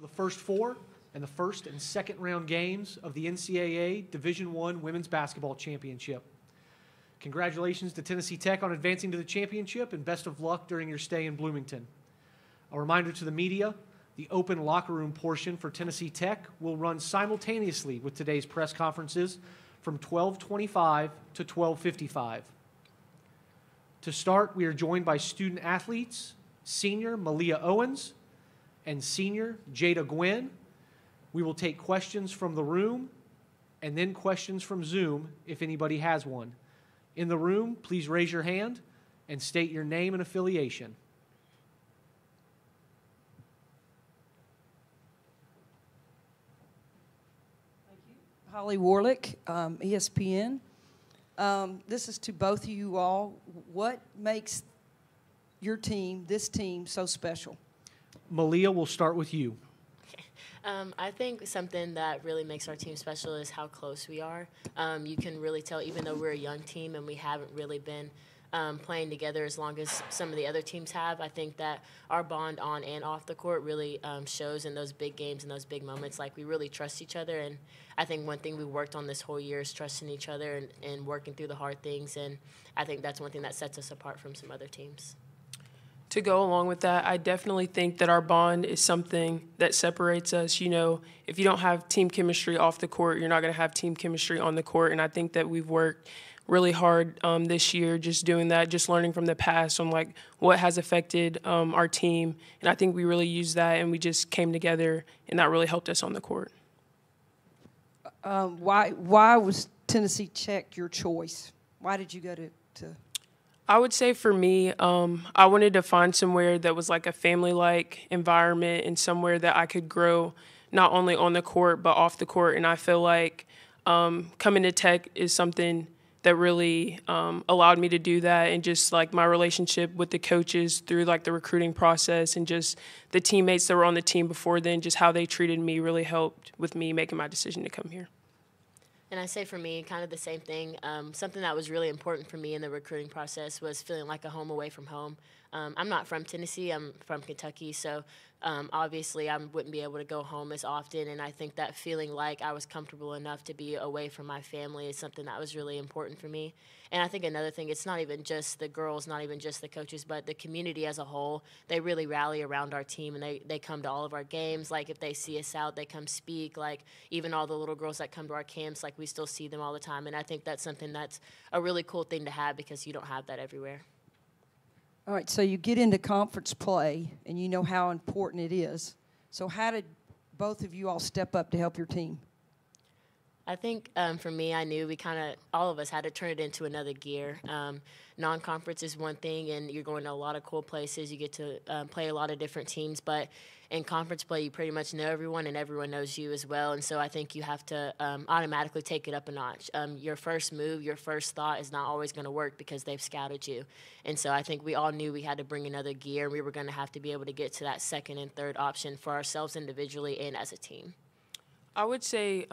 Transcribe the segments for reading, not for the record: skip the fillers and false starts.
For the first four and the first and second round games of the NCAA Division I Women's Basketball Championship. Congratulations to Tennessee Tech on advancing to the championship, and best of luck during your stay in Bloomington. A reminder to the media, the open locker room portion for Tennessee Tech will run simultaneously with today's press conferences from 12:25 to 12:55. To start, we are joined by student athletes, senior Malia Owens and senior Jada Gwynn. We will take questions from the room and then questions from Zoom if anybody has one. In the room, please raise your hand and state your name and affiliation. Thank you. Holly Warlick, ESPN. This is to both of you all. What makes your team, this team, so special? Malia, we'll start with you. I think something that really makes our team special is how close we are. You can really tell, even though we're a young team and we haven't really been playing together as long as some of the other teams have, I think that our bond on and off the court really shows in those big games and those big moments. Like, we really trust each other, and I think one thing we worked on this whole year is trusting each other and working through the hard things, and I think that's one thing that sets us apart from some other teams. To go along with that, I definitely think that our bond is something that separates us. You know, if you don't have team chemistry off the court, you're not going to have team chemistry on the court. And I think that we've worked really hard this year just doing that, just learning from the past on, like, what has affected our team. And I think we really used that, and we just came together, and that really helped us on the court. Why was Tennessee Tech your choice? Why did you go to I would say for me, I wanted to find somewhere that was like a family-like environment and somewhere that I could grow not only on the court but off the court. And I feel like coming to Tech is something that really allowed me to do that, and just like my relationship with the coaches through like the recruiting process and just the teammates that were on the team before then, just how they treated me really helped with me making my decision to come here. And I say for me, kind of the same thing. Something that was really important for me in the recruiting process was feeling like a home away from home. I'm not from Tennessee. I'm from Kentucky, so obviously I wouldn't be able to go home as often, and I think that feeling like I was comfortable enough to be away from my family is something that was really important for me. And I think another thing, it's not even just the girls, not even just the coaches, but the community as a whole. They really rally around our team, and they come to all of our games. Like, if they see us out, they come speak. Like, even all the little girls that come to our camps, like, we still see them all the time. And I think that's something that's a really cool thing to have, because you don't have that everywhere. All right, so you get into conference play, and you know how important it is. So how did both of you all step up to help your team? I think for me, I knew all of us had to turn it into another gear. Non-conference is one thing, and you're going to a lot of cool places. You get to play a lot of different teams, but in conference play, you pretty much know everyone, and everyone knows you as well. And so I think you have to automatically take it up a notch. Your first move, your first thought is not always going to work because they've scouted you. And so I think we all knew we had to bring another gear. We were going to have to be able to get to that second and third option for ourselves individually and as a team. I would say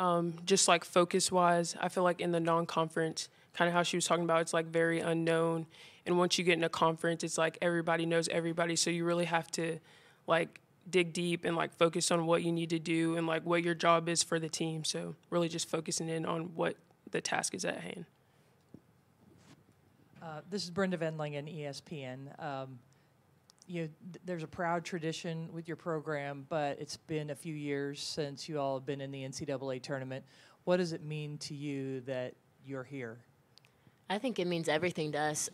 just like focus-wise, I feel like in the non-conference, kind of how she was talking about, it's like very unknown. And once you get in a conference, it's like everybody knows everybody. So you really have to like dig deep and like focus on what you need to do and like what your job is for the team. So really just focusing in on what the task is at hand. This is Brenda Vendlingen, ESPN. There's a proud tradition with your program, but it's been a few years since you all have been in the NCAA tournament. What does it mean to you that you're here? I think it means everything to us.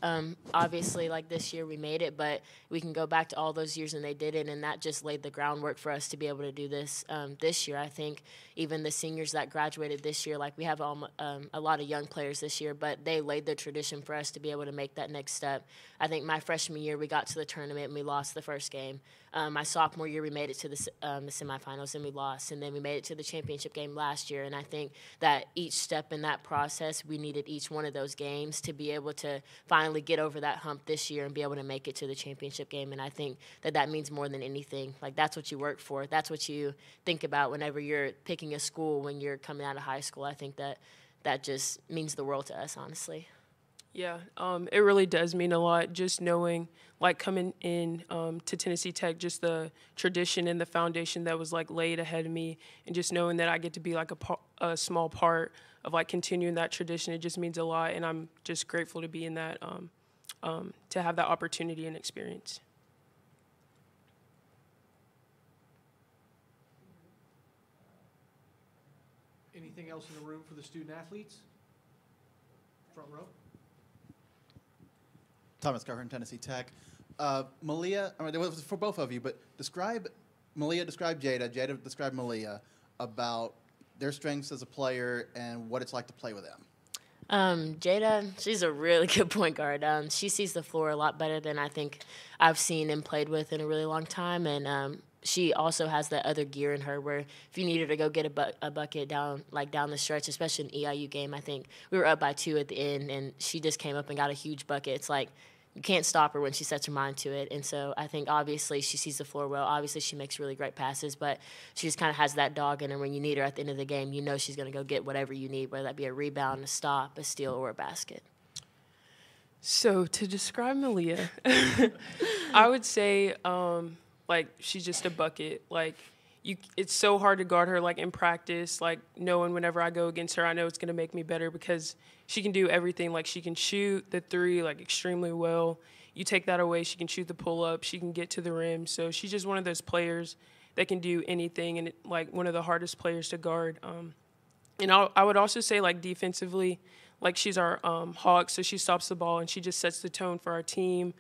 Obviously, like this year, we made it, but we can go back to all those years and they didn't, and that just laid the groundwork for us to be able to do this this year. I think even the seniors that graduated this year, like we have a lot of young players this year, but they laid the tradition for us to be able to make that next step. I think my freshman year, we got to the tournament and we lost the first game. My sophomore year, we made it to the semifinals and we lost, and then we made it to the championship game last year. And I think that each step in that process, we needed each one of those games to be able to finally get over that hump this year and be able to make it to the championship game. And I think that means more than anything. Like, that's what you work for. That's what you think about whenever you're picking a school when you're coming out of high school. I think that just means the world to us, honestly. Yeah, it really does mean a lot just knowing, like coming in to Tennessee Tech, just the tradition and the foundation that was like laid ahead of me, and just knowing that I get to be like a small part of like continuing that tradition. It just means a lot, and I'm just grateful to be in that, to have that opportunity and experience. Anything else in the room for the student athletes? Front row. Thomas Carver, Tennessee Tech. Malia, I mean, it was for both of you, but describe Jada, Jada describe Malia about their strengths as a player and what it's like to play with them. Jada, she's a really good point guard. She sees the floor a lot better than I think I've seen and played with in a really long time, and she also has that other gear in her where if you needed to go get a bucket down the stretch, especially in EIU game, I think we were up by 2 at the end, and she just came up and got a huge bucket. It's like you can't stop her when she sets her mind to it. And so I think obviously she sees the floor well. Obviously she makes really great passes, but she just kind of has that dog in her. When you need her at the end of the game, you know she's going to go get whatever you need, whether that be a rebound, a stop, a steal, or a basket. So to describe Malia, I would say like she's just a bucket. Like it's so hard to guard her like in practice. Like knowing whenever I go against her, I know it's gonna make me better because she can do everything. Like she can shoot the 3 like extremely well. You take that away, she can shoot the pull up. She can get to the rim. So she's just one of those players that can do anything, and like one of the hardest players to guard. And I would also say like defensively, like she's our hawk, so she stops the ball and she just sets the tone for our team.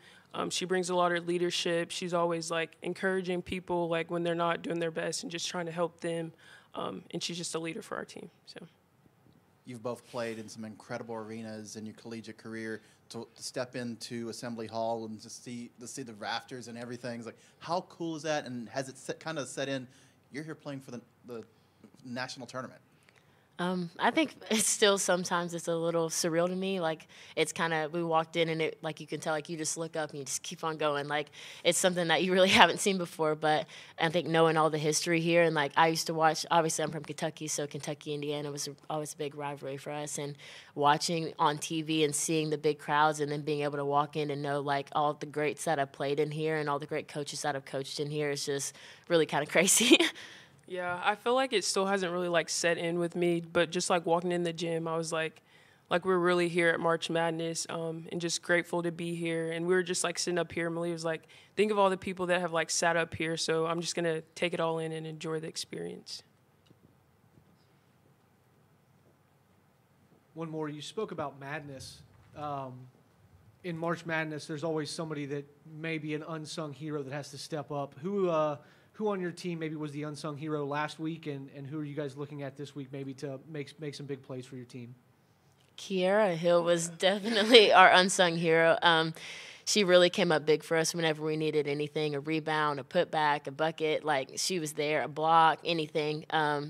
She brings a lot of leadership. She's always like encouraging people like when they're not doing their best and just trying to help them. And she's just a leader for our team. So You've both played in some incredible arenas in your collegiate career. To step into Assembly Hall and to see the rafters and everything, it's like how cool is that? And has it kind of set in? You're here playing for the national tournament. I think it's still sometimes it's a little surreal to me. Like it's kind of we walked in and it like you can tell like you just look up and you just keep on going. Like it's something that you really haven't seen before. But I think knowing all the history here and like I used to watch. Obviously, I'm from Kentucky, so Kentucky Indiana was always a big rivalry for us. And watching on TV and seeing the big crowds and then being able to walk in and know like all of the greats that have played in here and all the great coaches that have coached in here is just really kind of crazy. yeah, I feel like it still hasn't really like set in with me, but just like walking in the gym, I was like we're really here at March Madness, and just grateful to be here. And we were just like sitting up here. Malia was like, think of all the people that have like sat up here. So I'm just gonna take it all in and enjoy the experience. One more. You spoke about madness. In March Madness, there's always somebody that may be an unsung hero that has to step up. Who on your team maybe was the unsung hero last week, and who are you guys looking at this week maybe to make some big plays for your team? Kiara Hill was definitely our unsung hero. She really came up big for us whenever we needed anything, a rebound, a putback, a bucket. Like, she was there, a block, anything.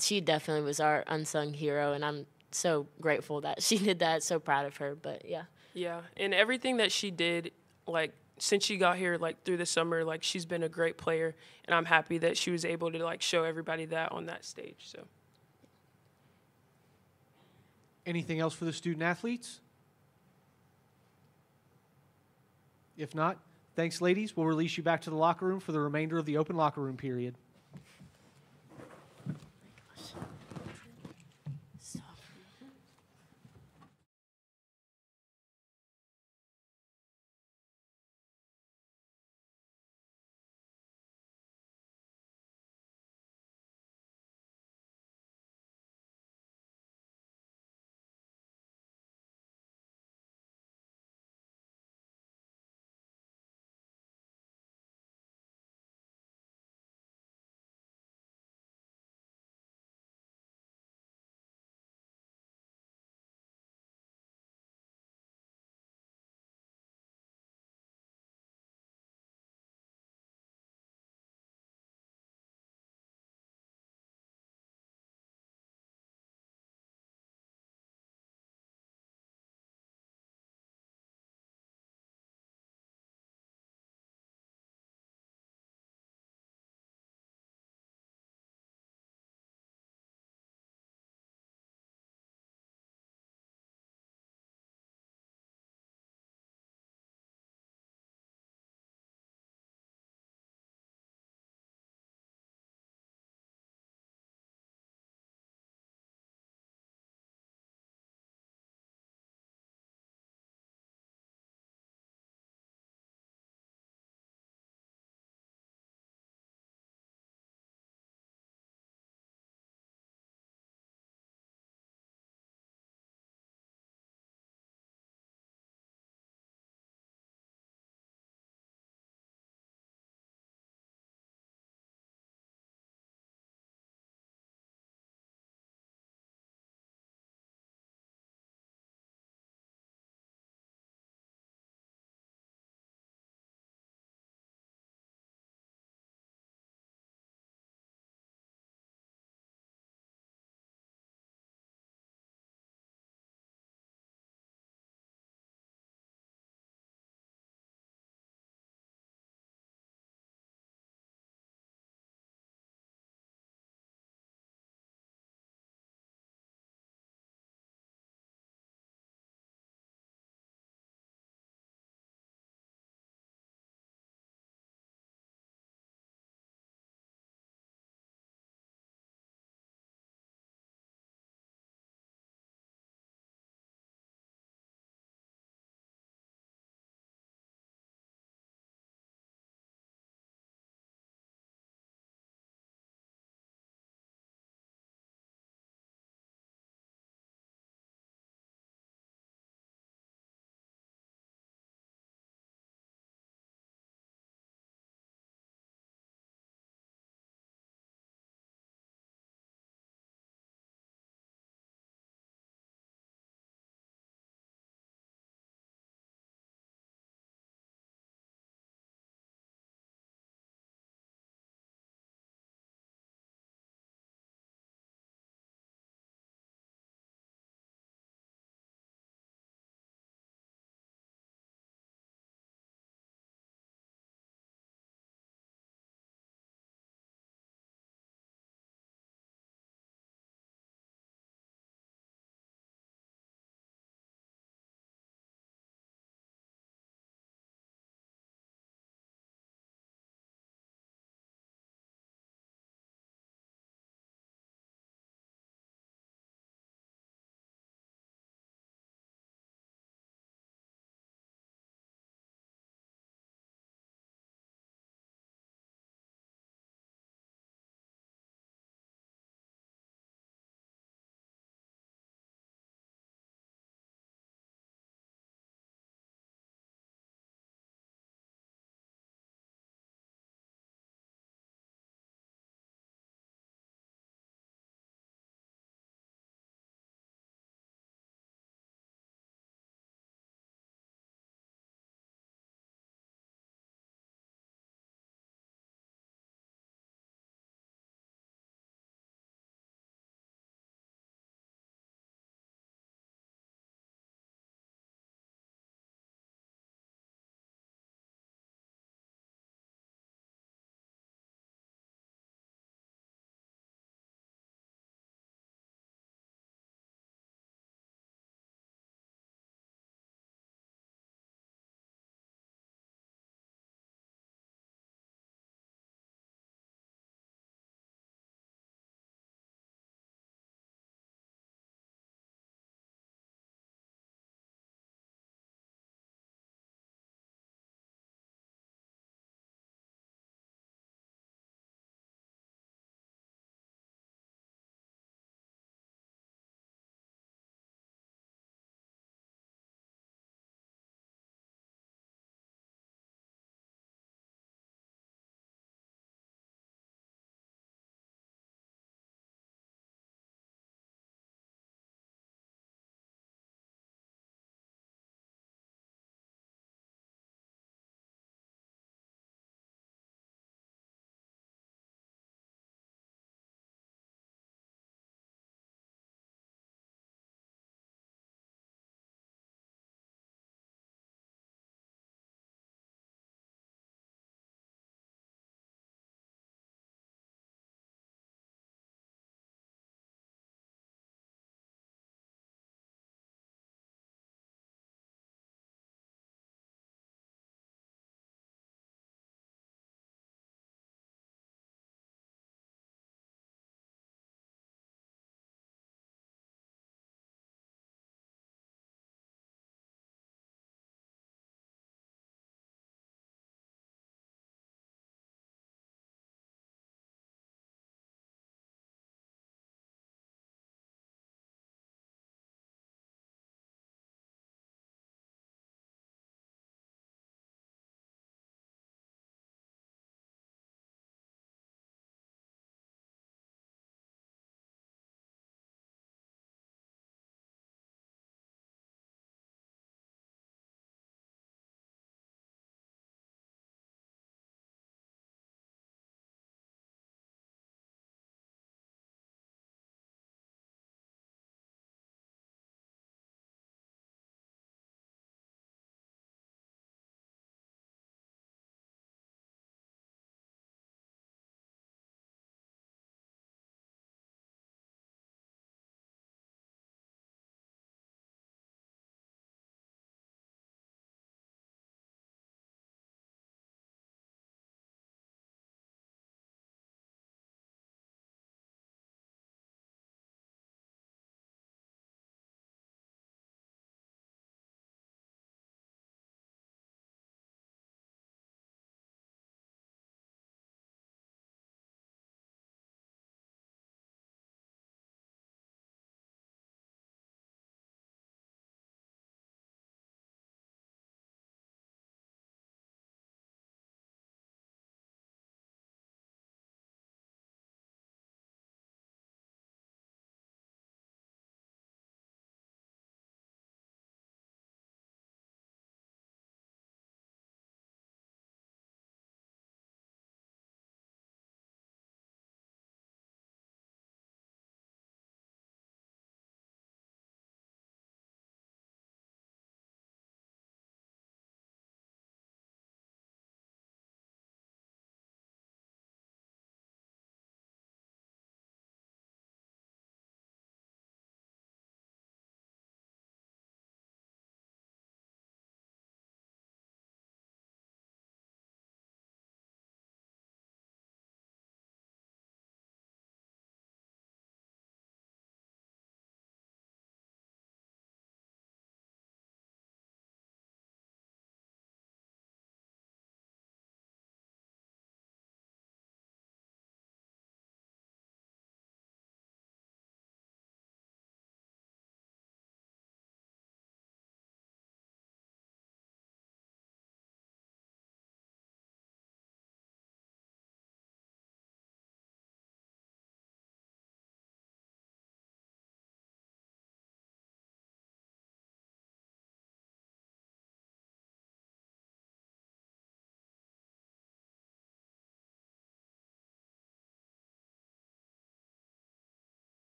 She definitely was our unsung hero, and I'm so grateful that she did that. So proud of her, but yeah. Yeah, and everything that she did, like, since she got here, like, through the summer, like, she's been a great player, and I'm happy that she was able to, like, show everybody that on that stage, so. Anything else for the student athletes? If not, thanks, ladies. We'll release you back to the locker room for the remainder of the open locker room period.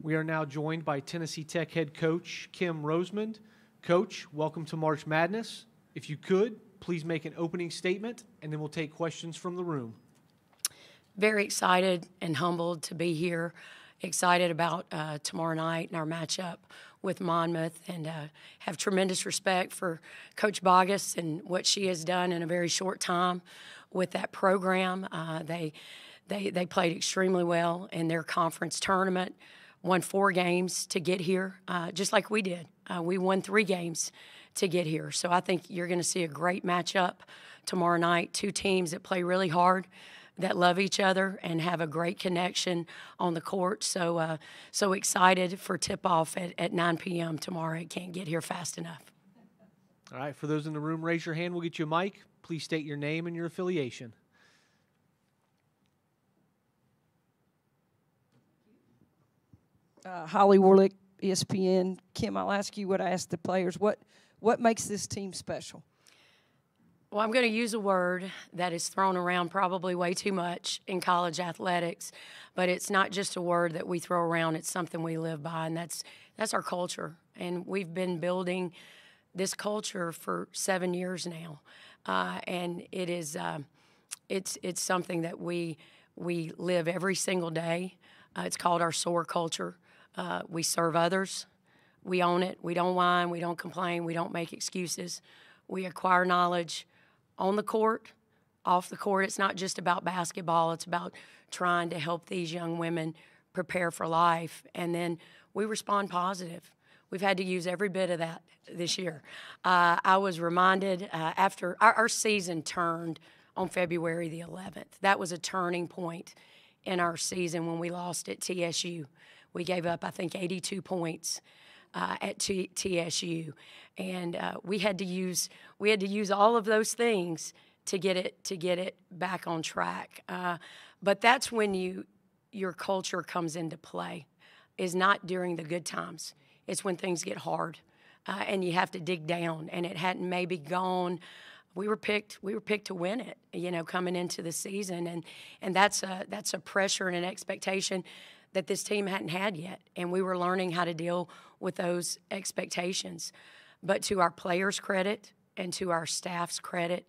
We are now joined by Tennessee Tech head coach Kim Rosemond. Coach, welcome to March Madness. If you could, please make an opening statement, and then we'll take questions from the room. Very excited and humbled to be here. Excited about tomorrow night and our matchup with Monmouth, and have tremendous respect for Coach Bogus and what she has done in a very short time with that program. They played extremely well in their conference tournament, won 4 games to get here, just like we did. We won 3 games to get here. So I think you're going to see a great matchup tomorrow night. 2 teams that play really hard, that love each other and have a great connection on the court. So so excited for tip-off at 9 p.m. tomorrow. It can't get here fast enough. All right, for those in the room, raise your hand. We'll get you a mic. Please state your name and your affiliation. Holly Warlick, ESPN. Kim, I'll ask you what I asked the players. What makes this team special? Well, I'm going to use a word that is thrown around probably way too much in college athletics, but it's not just a word that we throw around. It's something we live by, and that's our culture. And we've been building this culture for 7 years now, and it is it's something that we live every single day. It's called our SOAR culture. We serve others. We own it. We don't whine. We don't complain. We don't make excuses. We acquire knowledge on the court, off the court. It's not just about basketball. It's about trying to help these young women prepare for life. And then we respond positive. We've had to use every bit of that this year. I was reminded after our season turned on February the 11th. That was a turning point in our season when we lost at TSU. We gave up, I think, 82 points at TSU, and we had to use all of those things to get it back on track. But that's when your culture comes into play, is not during the good times. It's when things get hard, and you have to dig down. And it hadn't maybe gone. We were picked to win it, coming into the season, and that's a pressure and an expectation that this team hadn't had yet, and we were learning how to deal with those expectations. But to our players' credit and to our staff's credit,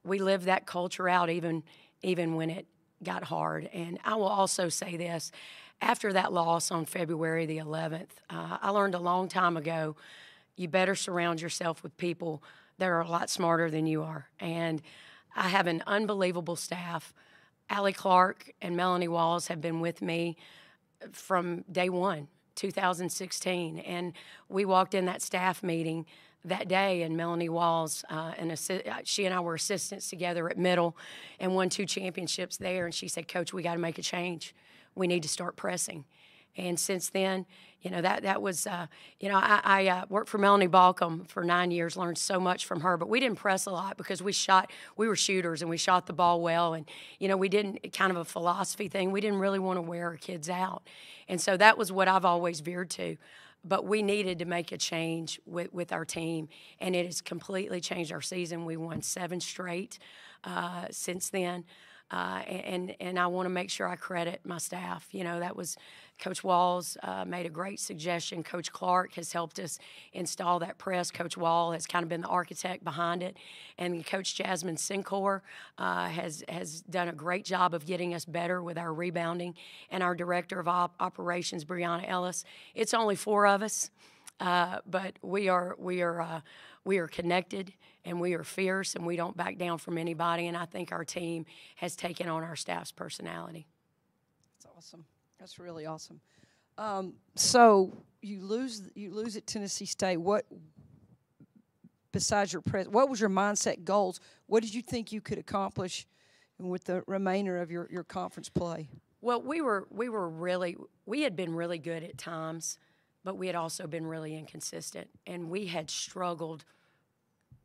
we lived that culture out even when it got hard. And I will also say this, after that loss on February the 11th, I learned a long time ago, you better surround yourself with people that are a lot smarter than you are. And I have an unbelievable staff. Allie Clark and Melanie Walls have been with me from day one, 2016. And we walked in that staff meeting that day, and Melanie Walls, she and I were assistants together at Middle and won 2 championships there. And she said, Coach, we got to make a change. We need to start pressing. And since then, that was, I worked for Melanie Balcom for 9 years, learned so much from her, but we didn't press a lot because we were shooters and we shot the ball well. And, we didn't, kind of a philosophy thing, we didn't really want to wear our kids out. And so that was what I've always veered to. But we needed to make a change with our team, and it has completely changed our season. We won 7 straight since then. And I want to make sure I credit my staff. That was Coach Walls made a great suggestion. Coach Clark has helped us install that press. Coach Wall has kind of been the architect behind it. And Coach Jasmine Sincor has done a great job of getting us better with our rebounding. And our Director of Operations, Brianna Ellis. It's only 4 of us, but we are connected, and we are fierce, and we don't back down from anybody. And I think our team has taken on our staff's personality. That's awesome. That's really awesome. So you lose at Tennessee State. What, besides what was your mindset goals? What did you think you could accomplish with the remainder of your conference play? Well, we had been really good at times, but we had also been really inconsistent, and we had struggled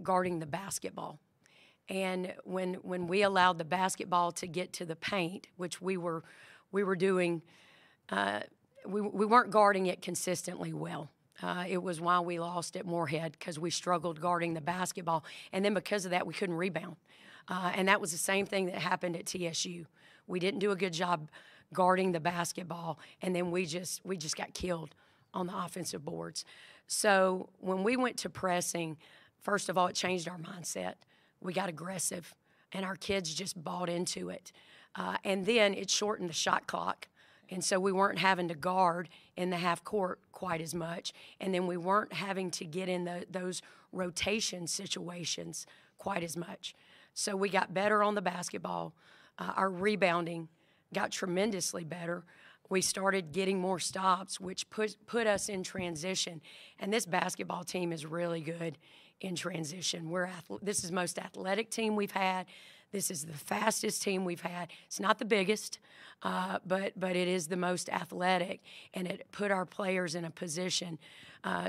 guarding the basketball. And when we allowed the basketball to get to the paint, which we were doing, we weren't guarding it consistently well. It was why we lost at Moorhead, because we struggled guarding the basketball. And then because of that, we couldn't rebound. And that was the same thing that happened at TSU. We didn't do a good job guarding the basketball, and then we just got killed on the offensive boards. So when we went to pressing, first of all, it changed our mindset. We got aggressive, and our kids just bought into it. And then it shortened the shot clock. And so we weren't having to guard in the half court quite as much. And then we weren't having to get in those rotation situations quite as much. So we got better on the basketball. Our rebounding got tremendously better. We started getting more stops, which put us in transition. And this basketball team is really good in transition. This is the most athletic team we've had. This is the fastest team we've had. It's not the biggest, but it is the most athletic, and it put our players in a position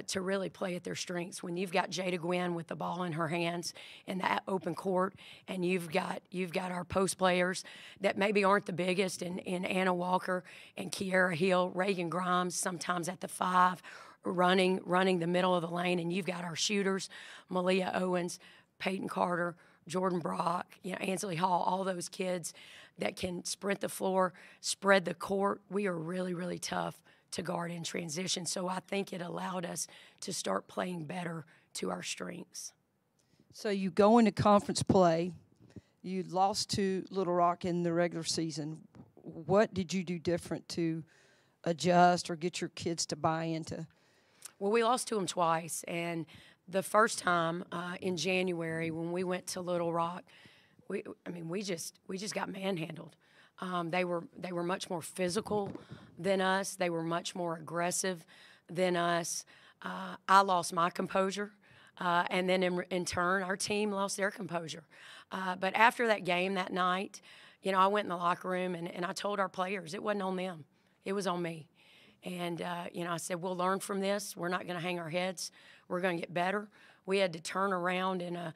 to really play at their strengths. When you've got Jada Gwynn with the ball in her hands in the open court, and you've got our post players that maybe aren't the biggest in Anna Walker and Kiara Hill, Reagan Grimes, sometimes at the 5, running the middle of the lane, and you've got our shooters, Malia Owens, Peyton Carter, Jordan Brock, Ansley Hall, all those kids that can sprint the floor, spread the court. We are really, really tough to guard in transition. So I think it allowed us to start playing better to our strengths. So you go into conference play. You lost to Little Rock in the regular season. What did you do different to adjust or get your kids to buy into? Well, we lost to them twice, and the first time in January when we went to Little Rock, we just got manhandled. They were much more physical than us. They were much more aggressive than us. I lost my composure, and then in turn, our team lost their composure. But after that game that night, I went in the locker room and I told our players it wasn't on them, it was on me. And I said, we'll learn from this. We're not going to hang our heads. We're going to get better. We had to turn around in a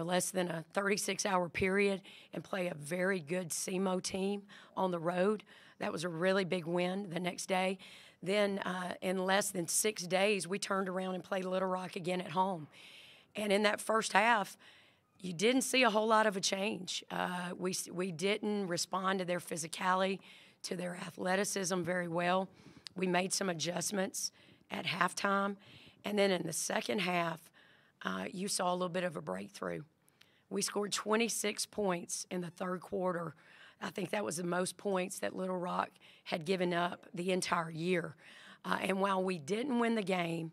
less than a 36-hour period and play a very good SEMO team on the road. That was a really big win the next day. Then in less than 6 days, we turned around and played Little Rock again at home. And in that first half, you didn't see a whole lot of a change. We didn't respond to their physicality, to their athleticism very well. We made some adjustments at halftime. And then in the second half, you saw a little bit of a breakthrough. We scored 26 points in the third quarter. I think that was the most points that Little Rock had given up the entire year. And while we didn't win the game,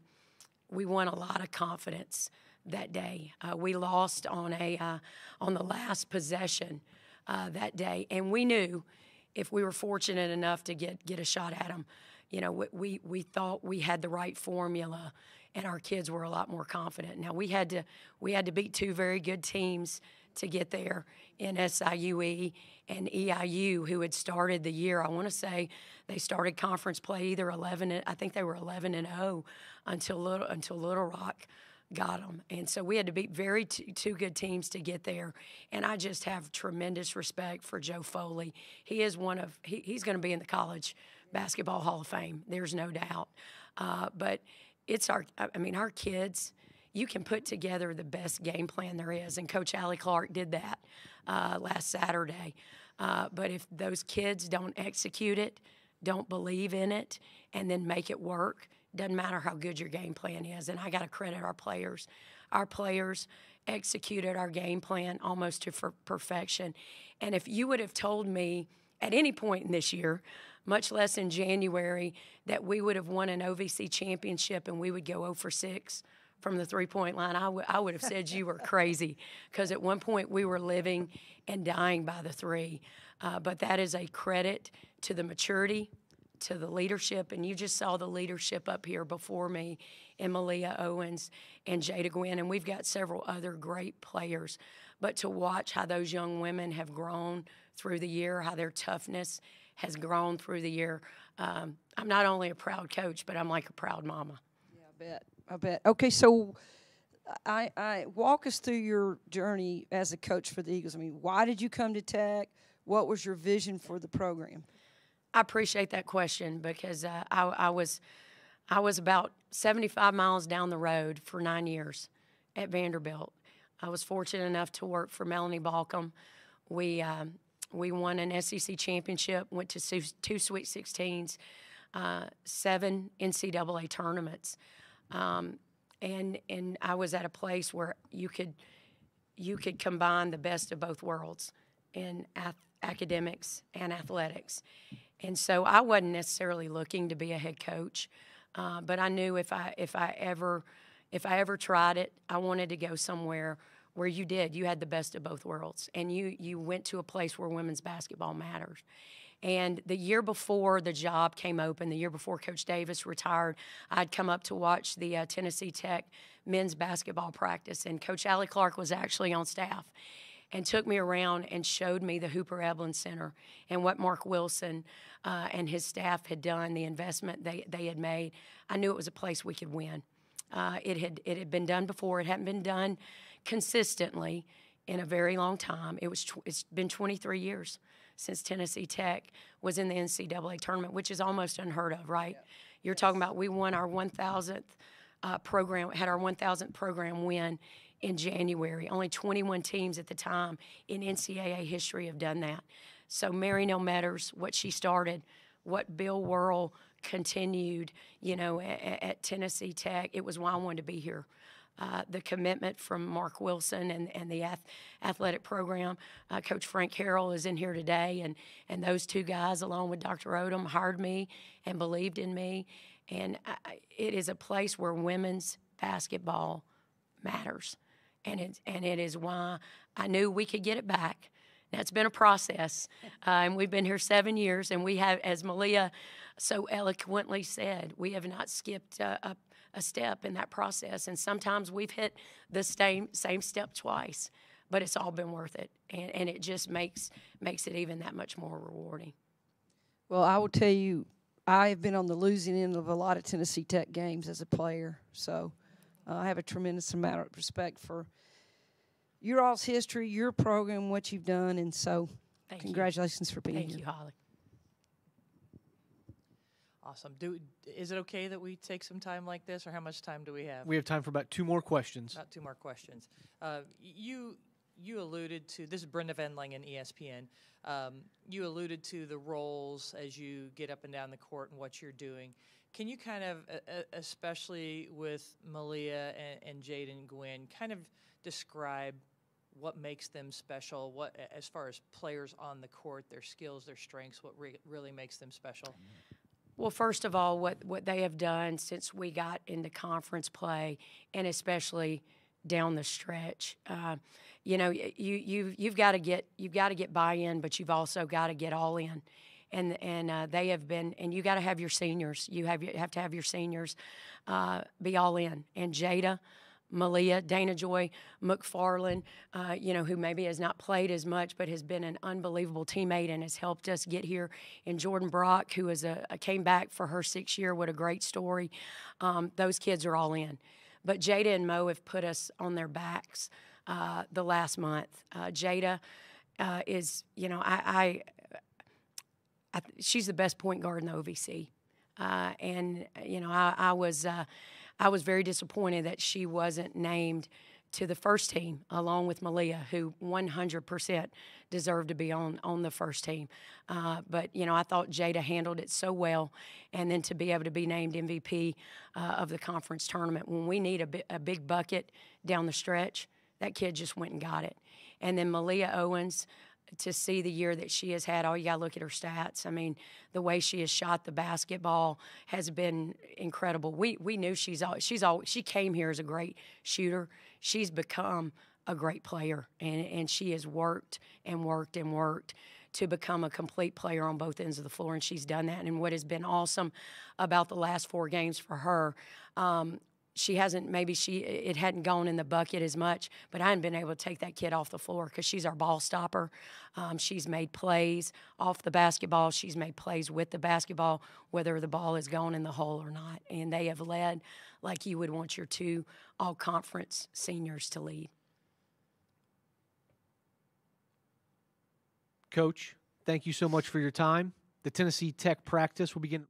we won a lot of confidence that day. We lost on the last possession that day, and we knew if we were fortunate enough to get a shot at them, we thought we had the right formula, and our kids were a lot more confident. Now we had to beat 2 very good teams to get there in SIUE and EIU, who had started the year. I want to say they started conference play either 11. I think they were 11-0 until Little Rock got them. And so we had to beat two good teams to get there. And I just have tremendous respect for Joe Foley. He is he's going to be in the College Basketball Hall of Fame. There's no doubt. But it's our kids, you can put together the best game plan there is. And Coach Allie Clark did that last Saturday. But if those kids don't execute it, don't believe in it, and then make it work, doesn't matter how good your game plan is. And I got to credit our players. Our players executed our game plan almost to perfection. And if you would have told me at any point in this year, much less in January, that we would have won an OVC championship and we would go 0 for 6 from the three-point line, I would have said you were crazy, because at one point we were living and dying by the three. But that is a credit to the maturity, to the leadership, and you just saw the leadership up here before me in Malia Owens and Jada Gwynn, and we've got several other great players. But to watch how those young women have grown through the year, how their toughness has grown through the year, I'm not only a proud coach, but I'm like a proud mama. Yeah, I bet. Okay, so I walk us through your journey as a coach for the Eagles. I mean, why did you come to Tech? What was your vision for the program? I appreciate that question, because I was about 75 miles down the road for 9 years at Vanderbilt. I was fortunate enough to work for Melanie Balcom. We We won an SEC championship, went to two Sweet 16s, 7 NCAA tournaments. And I was at a place where you could combine the best of both worlds in academics and athletics. And so I wasn't necessarily looking to be a head coach, but I knew if I ever tried it, I wanted to go somewhere where you had the best of both worlds, and you went to a place where women's basketball matters. And the year before the job came open, the year before Coach Davis retired, I'd come up to watch the Tennessee Tech men's basketball practice, and Coach Allie Clark was actually on staff and took me around and showed me the Hooper Eblin Center and what Mark Wilson and his staff had done, the investment they had made. I knew it was a place we could win. It had been done before. It hadn't been done consistently in a very long time. It's been 23 years since Tennessee Tech was in the NCAA tournament, which is almost unheard of, right? Yeah. You're talking about we won our 1,000th program, had our 1,000th program win in January. Only 21 teams at the time in NCAA history have done that. So Mary Nell Metters, what she started, what Bill Whirl continued, at Tennessee Tech, it was why I wanted to be here. The commitment from Mark Wilson and the athletic program. Coach Frank Harrell is in here today, and those two guys, along with Dr. Odom, hired me and believed in me. And it is a place where women's basketball matters, and it is why I knew we could get it back. Now, it's been a process, and we've been here 7 years, and we have, as Malia so eloquently said, we have not skipped a step in that process, and sometimes we've hit the same step twice, but it's all been worth it, and it just makes it even that much more rewarding. Well, I will tell you, I have been on the losing end of a lot of Tennessee Tech games as a player, so I have a tremendous amount of respect for your all's history, your program, what you've done, and so congratulations for being here. Thank you, Holly. Awesome. Is it okay that we take some time like this, or how much time do we have? We have time for about 2 more questions. About 2 more questions. You alluded to, this is Brenda Vendling in ESPN. You alluded to the roles as you get up and down the court and what you're doing. Can you kind of, especially with Malia and Jade and Gwen, kind of describe what makes them special, what, as far as players on the court, their skills, their strengths, what really makes them special? Well, first of all, what they have done since we got into conference play, and especially down the stretch, you've got to get buy-in, but you've also got to get all in, and they have been, and you got to have your seniors. You have to have your seniors be all in, and Jada, Malia, Dana Joy McFarland, who maybe has not played as much but has been an unbelievable teammate and has helped us get here. And Jordan Brock, who came back for her 6th year. What a great story. Those kids are all in. But Jada and Mo have put us on their backs the last month. Jada is, she's the best point guard in the OVC. I was very disappointed that she wasn't named to the first team along with Malia, who 100% deserved to be on the first team. But I thought Jada handled it so well, and then to be able to be named MVP of the conference tournament when we need a big bucket down the stretch, that kid just went and got it. And then Malia Owens, to see the year that she has had, you got to look at her stats. I mean, the way she has shot the basketball has been incredible. We knew she came here as a great shooter. She's become a great player, and she has worked and worked and worked to become a complete player on both ends of the floor, and she's done that. And what has been awesome about the last 4 games for her, it hadn't gone in the bucket as much, but I hadn't been able to take that kid off the floor because she's our ball stopper. She's made plays off the basketball. She's made plays with the basketball, whether the ball is gone in the hole or not. And they have led like you would want your 2 all-conference seniors to lead. Coach, thank you so much for your time. The Tennessee Tech practice will begin